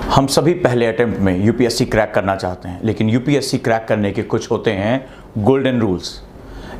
हम सभी पहले अटेम्प्ट में यूपीएससी क्रैक करना चाहते हैं, लेकिन यूपीएससी क्रैक करने के कुछ होते हैं गोल्डन रूल्स।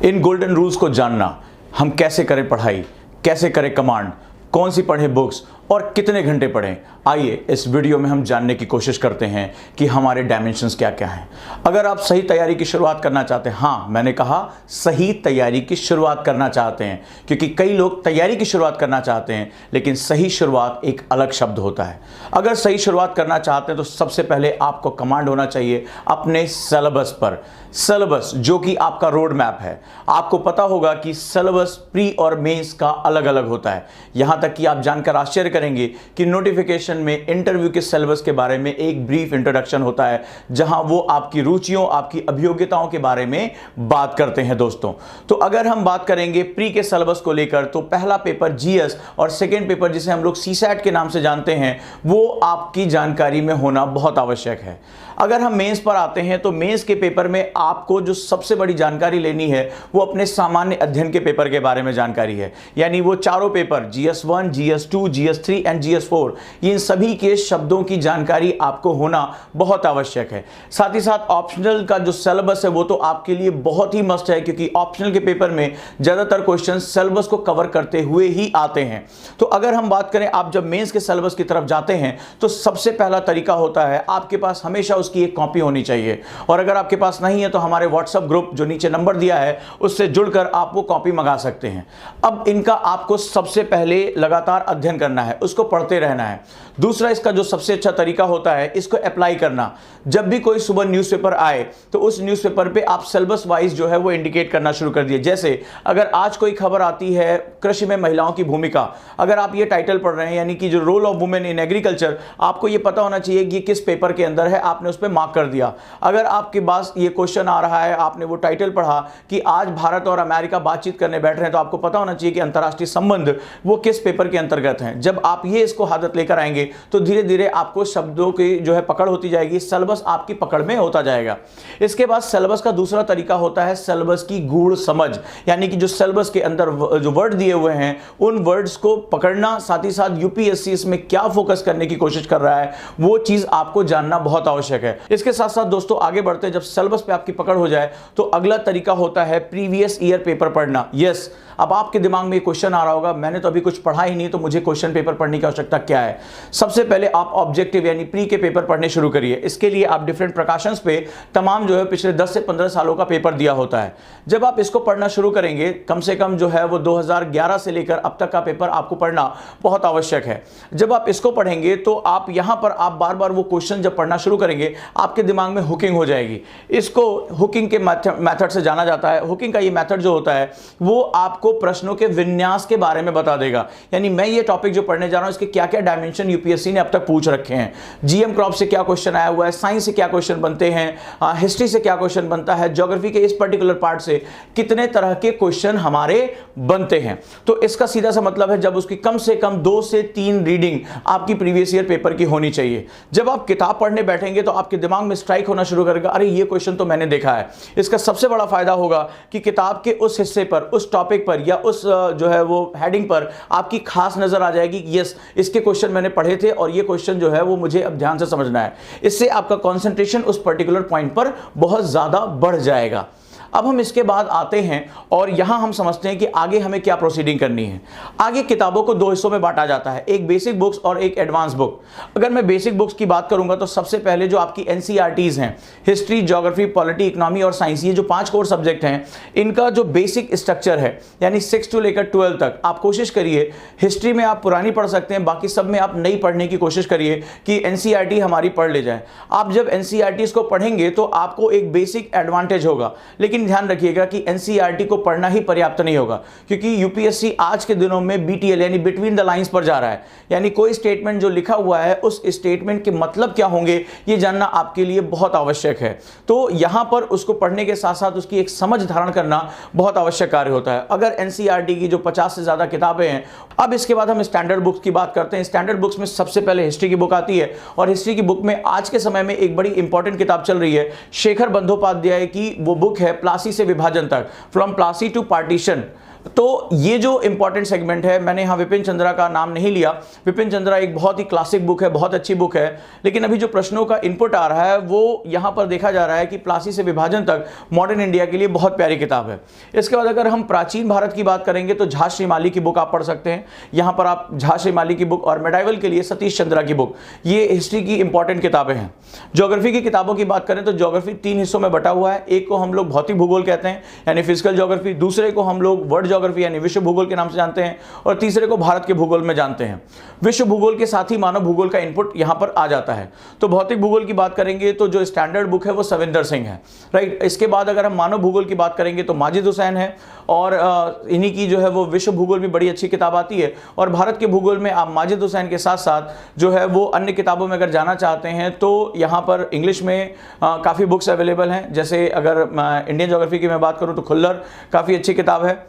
इन गोल्डन रूल्स को जानना, हम कैसे करें पढ़ाई, कैसे करें कमांड, कौन सी पढ़ें बुक्स और कितने घंटे पढ़ें, आइए इस वीडियो में हम जानने की कोशिश करते हैं कि हमारे डायमेंशंस क्या क्या हैं। अगर आप सही तैयारी की शुरुआत करना चाहते हैं, हाँ मैंने कहा सही तैयारी की शुरुआत करना चाहते हैं, क्योंकि कई लोग तैयारी की शुरुआत करना चाहते हैं लेकिन सही शुरुआत एक अलग शब्द होता है। अगर सही शुरुआत करना चाहते हैं तो सबसे पहले आपको कमांड होना चाहिए अपने सिलेबस पर। सिलेबस जो कि आपका रोड मैप है। आपको पता होगा कि सिलेबस प्री और मेंस का अलग अलग होता है। यहां तक कि आप जानकर आश्चर्य करेंगे कि नोटिफिकेशन में इंटरव्यू के सिलेबस के बारे में एक ब्रीफ इंट्रोडक्शन होता है, जहां वो आपकी रुचियों, आपकी अभियोग्यताओं के बारे में बात करते हैं दोस्तों। तो अगर हम बात करेंगे प्री के सिलेबस को लेकर, तो पहला पेपर जीएस और सेकेंड पेपर जिसे हम लोग सीसैट के नाम से जानते हैं, वो आपकी जानकारी में होना बहुत आवश्यक है। अगर हम मेंस पर आते हैं तो मेंस के पेपर में आपको जो सबसे बड़ी जानकारी लेनी है वो अपने सामान्य अध्ययन के पेपर के बारे में जानकारी है। यानी वो चारों paper GS1, GS2, GS3 and GS4, इन सभी के शब्दों की जानकारी आपको होना बहुत आवश्यक है। साथ ही साथ ऑप्शनल का जो सिलेबस है वो तो आपके लिए बहुत ही मस्ट है, क्योंकि ऑप्शनल के पेपर में ज्यादातर क्वेश्चन सिलेबस को कवर करते हुए ही आते हैं। तो अगर हम बात करें, आप जब मेंस के सिलेबस की तरफ जाते हैं तो सबसे पहला तरीका होता है आपके पास हमेशा उसकी एक कॉपी होनी चाहिए, और अगर आपके पास नहीं है तो हमारे व्हाट्सएप ग्रुप जो नीचे नंबर दिया है उससे जुड़कर आप वो कॉपी मंगा सकते हैं। अब इनका आपको सबसे पहले लगातार अध्ययन करना है, उसको पढ़ते रहना है। दूसरा, इसका जो सबसे अच्छा तरीका होता है इसको अप्लाई करना। जब भी कोई सुबह न्यूज़पेपर आए तो उस न्यूज़पेपर पे आप सिलेबस वाइज जो है वो इंडिकेट करना शुरू कर दिए। जैसे अगर आज कोई खबर आती है कृषि में महिलाओं की भूमिका, अगर आप ये टाइटल पढ़ रहे हैं यानी कि जो role of women in agriculture, आपको ये पता होना चाहिए कि ये किस पेपर के अंदर है, आपने उस पर मार्क कर दिया। अगर आपके पास ये क्वेश्चन आ रहा है, आपने वो टाइटल पढ़ा कि आज भारत और अमेरिका बातचीत करने बैठ रहे हैं, तो आपको पता होना चाहिए कि अंतर्राष्ट्रीय संबंध वो किस पेपर के अंतर्गत हैं। जब आप ये इसको आदत लेकर आएंगे तो धीरे धीरे आपको शब्दों की जो है पकड़ होती जाएगी, सिलेबस आपकी पकड़ में होता जाएगा। इसके बाद सिलेबस का दूसरा तरीका होता है सिलेबस की गूढ़ समझ, यानी कि जो सिलेबस के अंदर जो वर्ड दिए हुए हैं उन वर्ड्स को पकड़ना, साथ ही साथ यूपीएससी इसमें क्या फोकस करने की कोशिश कर रहा है वो चीज आपको जानना बहुत आवश्यक है। इसके साथ साथ दोस्तों आगे बढ़ते हैं, जब सिलेबस पे आपकी पकड़ हो जाए तो अगला तरीका होता है प्रीवियस ईयर पेपर पढ़ना। यस, अब आपके दिमाग में क्वेश्चन आ रहा होगा, मैंने तो अभी कुछ पढ़ा ही नहीं, तो मुझे क्वेश्चन पेपर पढ़ने की आवश्यकता क्या है। सबसे पहले आप ऑब्जेक्टिव यानी प्री के पेपर पढ़ने शुरू करिए। इसके लिए आप डिफरेंट प्रकाशंस पे तमाम जो है पिछले 10 से 15 सालों का पेपर दिया होता है। जब आप इसको पढ़ना शुरू करेंगे, कम से कम जो है वो 2011 से लेकर अब तक का पेपर आपको पढ़ना बहुत आवश्यक है। जब आप इसको पढ़ेंगे तो आप यहां पर आप बार बार वो क्वेश्चन जब पढ़ना शुरू करेंगे आपके दिमाग में हुकिंग हो जाएगी। इसको हुकिंग के मेथड से जाना जाता है। हुकिंग का ये मेथड जो होता है वो आपको प्रश्नों के विन्यास के बारे में बता देगा। यानी मैं ये टॉपिक जो पढ़ने जा रहा हूं इसके क्या क्या डायमेंशन यूपीएससी ने अब तक पूछ रखे हैं। जीएम क्रॉप से क्या क्वेश्चन आया हुआ है, साइंस से क्या क्वेश्चन बनते हैं, हिस्ट्री से क्या क्वेश्चन बनता है, ज्योग्राफी के इस पर्टिकुलर पार्ट से कितने तरह के क्वेश्चन हमारे बनते हैं। तो इसका सीधा सा मतलब है जब उसकी कम से कम 2 से 3 रीडिंग आपकी प्रीवियस ईयर पेपर की होनी चाहिए। जब आप किताब पढ़ने बैठेंगे तो आपके दिमाग में स्ट्राइक होना शुरू करेगा, अरे ये क्वेश्चन तो मैंने देखा है। इसका सबसे बड़ा फायदा होगा कि किताब के उस हिस्से पर, उस टॉपिक पर या उस जो है वो हेडिंग पर आपकी खास नजर आ जाएगी कि यस इसके क्वेश्चन मैंने पढ़े थे और ये क्वेश्चन जो है वो मुझे अब ध्यान से समझना है। इससे आपका कंसंट्रेशन उस पर्टिकुलर पॉइंट पर बहुत ज्यादा बढ़ जाएगा। अब हम इसके बाद आते हैं और यहां हम समझते हैं कि आगे हमें क्या प्रोसीडिंग करनी है। आगे किताबों को 2 हिस्सों में बांटा जाता है, एक बेसिक बुक्स और एक एडवांस बुक। अगर मैं बेसिक बुक्स की बात करूंगा तो सबसे पहले जो आपकी एनसीईआरटीज हैं, हिस्ट्री, ज्योग्राफी, पॉलिटी, इकोनॉमी और साइंस, ये जो 5 कोर सब्जेक्ट हैं, इनका जो बेसिक स्ट्रक्चर है यानी 6 से लेकर 12 तक, आप कोशिश करिए हिस्ट्री में आप पुरानी पढ़ सकते हैं, बाकी सब में आप नई पढ़ने की कोशिश करिए कि एनसीईआरटी हमारी पढ़ ले जाए। आप जब एनसीईआरटीज को पढ़ेंगे तो आपको एक बेसिक एडवांटेज होगा, लेकिन ध्यान रखिएगा कि एनसीईआरटी को पढ़ना ही पर्याप्त नहीं होगा, क्योंकि यूपीएससी आज के दिनों में बीटीएल यानी बिटवीन द लाइंस पर जा रहा है। यानी कोई स्टेटमेंट जो लिखा हुआ है उस स्टेटमेंट के मतलब क्या होंगे ये जानना आपके लिए बहुत आवश्यक है। तो यहां पर उसको पढ़ने के साथ साथ उसकी एक समझ धारण करना बहुत आवश्यक कार्य होता है। अगर एनसीईआरटी की जो 50 से ज्यादा किताबें हैं, अब इसके बाद हम स्टैंडर्ड बुक्स की बात करते हैं। स्टैंडर्ड बुक्स में सबसे पहले हिस्ट्री की बुक आती है, और हिस्ट्री की बुक में आज के समय में एक बड़ी इंपॉर्टेंट किताब चल रही है शेखर बंदोपाध्याय की। वो बुक है प्लासी से विभाजन तक, फ्रॉम प्लासी टू पार्टीशन। तो ये जो इंपॉर्टेंट सेगमेंट है, मैंने यहाँ विपिन चंद्रा का नाम नहीं लिया। विपिन चंद्रा एक बहुत ही क्लासिक बुक है, बहुत अच्छी बुक है, लेकिन अभी जो प्रश्नों का इनपुट आ रहा है वो यहाँ पर देखा जा रहा है कि प्लासी से विभाजन तक मॉडर्न इंडिया के लिए बहुत प्यारी किताब है। इसके बाद अगर हम प्राचीन भारत की बात करेंगे तो झा श्रीमाली की बुक आप पढ़ सकते हैं। यहाँ पर आप झा श्रीमाली की बुक और मेडाइवल के लिए सतीश चंद्रा की बुक, ये हिस्ट्री की इंपॉर्टेंट किताबें हैं। ज्योग्राफी की किताबों की बात करें तो ज्योग्राफी 3 हिस्सों में बटा हुआ है। एक को हम लोग भौतिक भूगोल कहते हैं यानी फिजिकल ज्योग्राफी, दूसरे को हम लोग वर्ल्ड ज्योग्राफी यानी विश्व भूगोल के नाम से जानते हैं, और तीसरे को भारत के भूगोल में जानते हैं। विश्व भूगोल के साथ ही मानव भूगोल का इनपुट यहां पर आ जाता है। तो भौतिक भूगोल की बात करेंगे तो जो स्टैंडर्ड बुक है वो सविंदर सिंह है, राइट। इसके बाद अगर हम मानव भूगोल की बात करेंगे तो माजिद हुसैन है, और इन्हीं की जो है वो विश्व भूगोल में बड़ी अच्छी किताब आती है। और भारत के भूगोल में आप माजिद हुसैन के साथ साथ जो है वो अन्य किताबों में अगर जाना चाहते हैं तो यहाँ पर इंग्लिश में काफ़ी बुक्स अवेलेबल हैं। जैसे अगर इंडियन ज्योग्राफी की मैं बात करूँ तो खुल्लर काफ़ी अच्छी किताब है।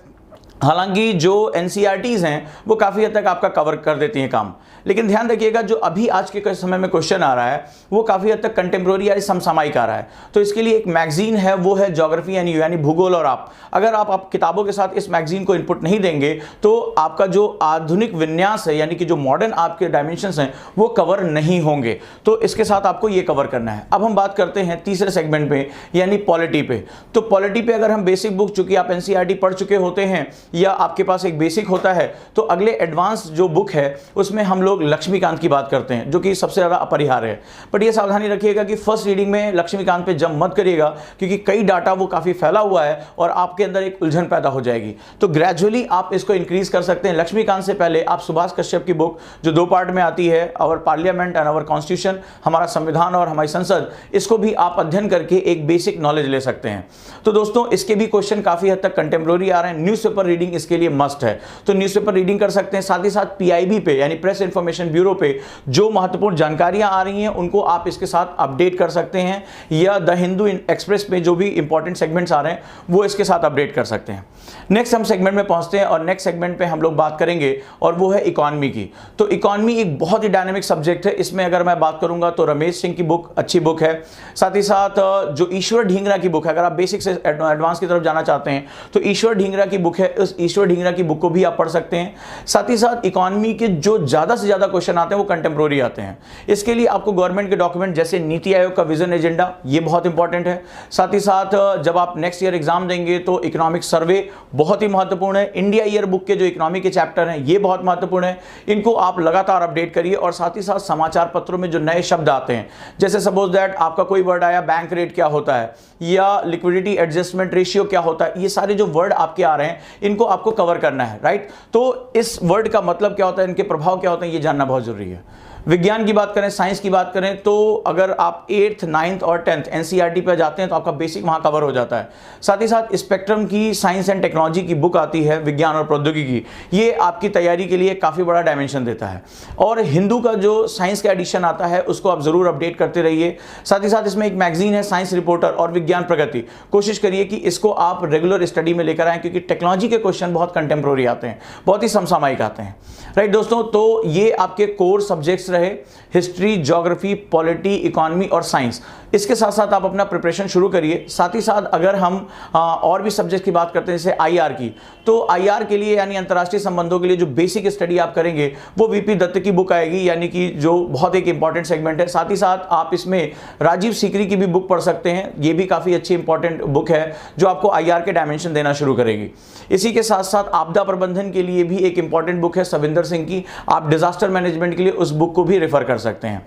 हालांकि जो एनसीईआरटीज़ हैं वो काफ़ी हद तक आपका कवर कर देती हैं काम, लेकिन ध्यान रखिएगा जो अभी आज के समय में क्वेश्चन आ रहा है वो काफ़ी हद तक कंटेम्प्रोरी या समसामयिक आ रहा है। तो इसके लिए एक मैगजीन है, वो है ज्योग्राफी यानी भूगोल। और आप अगर आप किताबों के साथ इस मैगजीन को इनपुट नहीं देंगे तो आपका जो आधुनिक विन्यास है यानी कि जो मॉडर्न आपके डायमेंशंस हैं वो कवर नहीं होंगे। तो इसके साथ आपको ये कवर करना है। अब हम बात करते हैं तीसरे सेगमेंट पे यानी पॉलिटी पे। तो पॉलिटी पे अगर हम बेसिक बुक, चूंकि आप एनसीईआरटी पढ़ चुके होते हैं या आपके पास एक बेसिक होता है, तो अगले एडवांस जो बुक है उसमें हम लोग लक्ष्मीकांत की बात करते हैं जो कि सबसे ज़्यादा अपरिहार्य है। बट ये सावधानी रखिएगा कि फर्स्ट रीडिंग में लक्ष्मीकांत पे जंप मत करिएगा, क्योंकि कई डाटा वो काफ़ी फैला हुआ है और आपके अंदर एक उलझन पैदा हो जाएगी। तो ग्रेजुअली आप इसको इंक्रीज कर सकते हैं। लक्ष्मीकांत से पहले आप सुभाष कश्यप की बुक जो 2 पार्ट में आती है, our parliament and our constitution, हमारा संविधान और हमारी संसद, इसको भी आप अध्ययन करके एक बेसिक नॉलेज ले सकते हैं। तो दोस्तों इसके भी क्वेश्चन काफ़ी हद तक कंटेम्प्रोरी आ रहे हैं। न्यूज़पेपर रीडिंग इसके लिए मस्ट है, तो न्यूज़पेपर रीडिंग कर सकते हैं। साथ ही साथ पीआईबी पे यानी प्रेस इंफॉर्मेशन ब्यूरो पे जो महत्वपूर्ण जानकारियां आ रही हैं उनको आप इसके साथ अपडेट कर सकते हैं, या द हिंदू एक्सप्रेस में जो भी इंपॉर्टेंट सेगमेंट्स आ रहे हैं वो इसके साथ अपडेट कर सकते हैं। नेक्स्ट हम सेगमेंट में पहुंचते हैं और नेक्स्ट सेगमेंट पे हम लोग बात करेंगे और वो है इकोनॉमी की। तो इकोनॉमी एक बहुत ही डायनेमिक सब्जेक्ट है। इसमें अगर मैं बात करूंगा तो रमेश सिंह की बुक अच्छी बुक है। साथ ही साथ जो ईश्वर ढींगरा की बुक है, अगर आप बेसिक से एडवांस की तरफ जाना चाहते हैं तो ईश्वर ढींगरा की बुक है, उस ईश्वर ढींगरा की बुक को भी आप पढ़ सकते हैं। साथ ही साथ इकोनॉमी के जो ज़्यादा से ज़्यादा क्वेश्चन आते हैं वो कंटेम्प्रोरी आते हैं। इसके लिए आपको गवर्नमेंट के डॉक्यूमेंट जैसे नीति आयोग का विजन एजेंडा, ये बहुत इंपॉर्टेंट है। साथ ही साथ जब आप नेक्स्ट ईयर एग्जाम देंगे तो इकोनॉमिक सर्वे बहुत ही महत्वपूर्ण है। इंडिया ईयर बुक के जो इकोनॉमी के चैप्टर हैं ये बहुत महत्वपूर्ण है, इनको आप लगातार अपडेट करिए। और साथ ही साथ समाचार पत्रों में जो नए शब्द आते हैं, जैसे सपोज दैट आपका कोई वर्ड आया बैंक रेट क्या होता है या लिक्विडिटी एडजस्टमेंट रेशियो क्या होता है, ये सारे जो वर्ड आपके आ रहे हैं इनको आपको कवर करना है, राइट। तो इस वर्ड का मतलब क्या होता है, इनके प्रभाव क्या होते हैं, ये जानना बहुत जरूरी है। विज्ञान की बात करें, साइंस की बात करें, तो अगर आप 8th, 9th और 10th एनसीईआरटी पे जाते हैं तो आपका बेसिक वहां कवर हो जाता है। साथ ही साथ स्पेक्ट्रम की साइंस एंड टेक्नोलॉजी की बुक आती है, विज्ञान और प्रौद्योगिकी, ये आपकी तैयारी के लिए काफ़ी बड़ा डायमेंशन देता है। और हिंदू का जो साइंस का एडिशन आता है उसको आप ज़रूर अपडेट करते रहिए। साथ ही साथ इसमें एक मैगजीन है साइंस रिपोर्टर और विज्ञान प्रगति, कोशिश करिए कि इसको आप रेगुलर स्टडी में लेकर आएँ, क्योंकि टेक्नोलॉजी के क्वेश्चन बहुत कंटेम्प्रोरी आते हैं, बहुत ही समसामयिक आते हैं, राइट दोस्तों। तो ये आपके कोर सब्जेक्ट्स रहे, हिस्ट्री, ज्योग्राफी, पॉलिटी, इकोनॉमी और साइंस। इसके साथ साथ आप अपना प्रिपरेशन शुरू करिए। साथ ही साथ अगर हम और भी सब्जेक्ट की बात करते हैं जैसे आईआर की, तो आईआर के लिए यानी अंतर्राष्ट्रीय संबंधों के लिए जो बेसिक स्टडी आप करेंगे वो वीपी दत्त की बुक आएगी, यानी कि जो बहुत एक इंपॉर्टेंट सेगमेंट है। साथ ही साथ आप इसमें राजीव सीकरी की भी बुक पढ़ सकते हैं, ये भी काफ़ी अच्छी इंपॉर्टेंट बुक है जो आपको आईआर के डायमेंशन देना शुरू करेगी। इसी के साथ साथ आपदा प्रबंधन के लिए भी एक इंपॉर्टेंट बुक है सविंदर सिंह की, आप डिजास्टर मैनेजमेंट के लिए उस बुक को भी रेफर कर सकते हैं।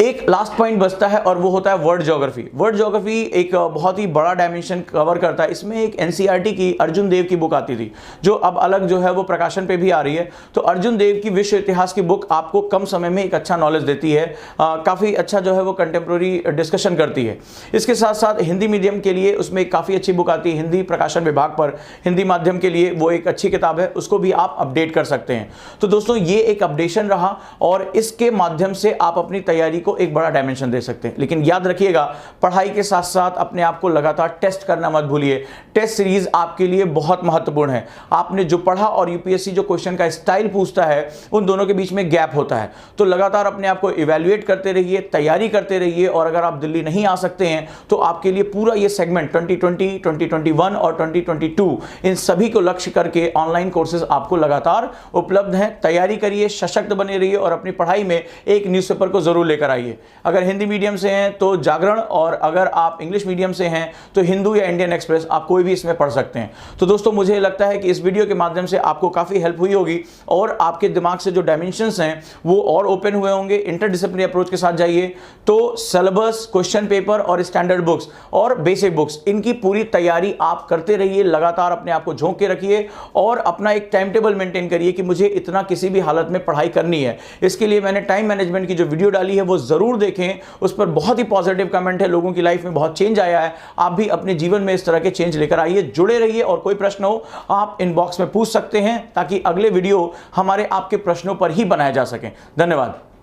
एक लास्ट पॉइंट बचता है और वो होता है वर्ल्ड ज्योग्राफी। वर्ल्ड ज्योग्राफी एक बहुत ही बड़ा डायमेंशन कवर करता है। इसमें एक एनसीईआरटी की अर्जुन देव की बुक आती थी जो अब अलग जो है वो प्रकाशन पे भी आ रही है। तो अर्जुन देव की विश्व इतिहास की बुक आपको कम समय में एक अच्छा नॉलेज देती है, काफ़ी अच्छा जो है वो कंटेम्प्रोरी डिस्कशन करती है। इसके साथ साथ हिंदी मीडियम के लिए उसमें एक काफ़ी अच्छी बुक आती है हिंदी प्रकाशन विभाग पर, हिंदी माध्यम के लिए वो एक अच्छी किताब है, उसको भी आप अपडेट कर सकते हैं। तो दोस्तों ये एक अपडेशन रहा और इसके माध्यम से आप अपनी तैयारी को एक बड़ा डायमेंशन दे सकते हैं। लेकिन याद रखिएगा, पढ़ाई के साथ साथ अपने आप को लगातार टेस्ट करना मत भूलिए। टेस्ट सीरीज आपके लिए बहुत महत्वपूर्ण है। आपने जो पढ़ा और यूपीएससी जो क्वेश्चन का स्टाइल पूछता है, उन दोनों के बीच में गैप होता है। तो लगातार अपने आप को इवैल्यूएट करते रहिए, तैयारी करते रहिए, और अगर आप दिल्ली नहीं आ सकते हैं तो आपके लिए पूरा ये सेगमेंट 2020, 2021 और 2022 इन सभी को लक्ष्य करके ऑनलाइन कोर्सेज आपको लगातार उपलब्ध हैं। तैयारी करिए, सशक्त बने रहिए और अपनी पढ़ाई में एक न्यूज़पेपर को जरूर लेकर आइए। अगर हिंदी मीडियम से हैं तो जागरण, और अगर आप इंग्लिश मीडियम से हैं तो हिंदू या इंडियन एक्सप्रेस, आप कोई भी इसमें पढ़ सकते हैं। तो दोस्तों, मुझे लगता है कि इस वीडियो के माध्यम से आपको काफी हेल्प हुई होगी और आपके दिमाग से जो डायमेंशंस हैं वो और ओपन हुए होंगे। इंटरडिसिप्लिनरी अप्रोच के साथ जाइए तो सिलेबस, क्वेश्चन पेपर और स्टैंडर्ड बुक्स और बेसिक बुक्स, इनकी पूरी तैयारी आप करते रहिए। लगातार अपने आप को झोंक के रखिए और अपना एक टाइम टेबल मेंटेन करिए कि मुझे इतना किसी भी हालत में पढ़ाई करनी है। इसके लिए मैंने टाइम मैनेजमेंट की जो वीडियो डाली है वो जरूर देखें, उस पर बहुत ही पॉजिटिव कमेंट है, लोगों की लाइफ में बहुत चेंज आया है। आप भी अपने जीवन में इस तरह के चेंज लेकर आइए। जुड़े रहिए और कोई प्रश्न हो आप इनबॉक्स में पूछ सकते हैं ताकि अगले वीडियो हमारे आपके प्रश्नों पर ही बनाया जा सके। धन्यवाद।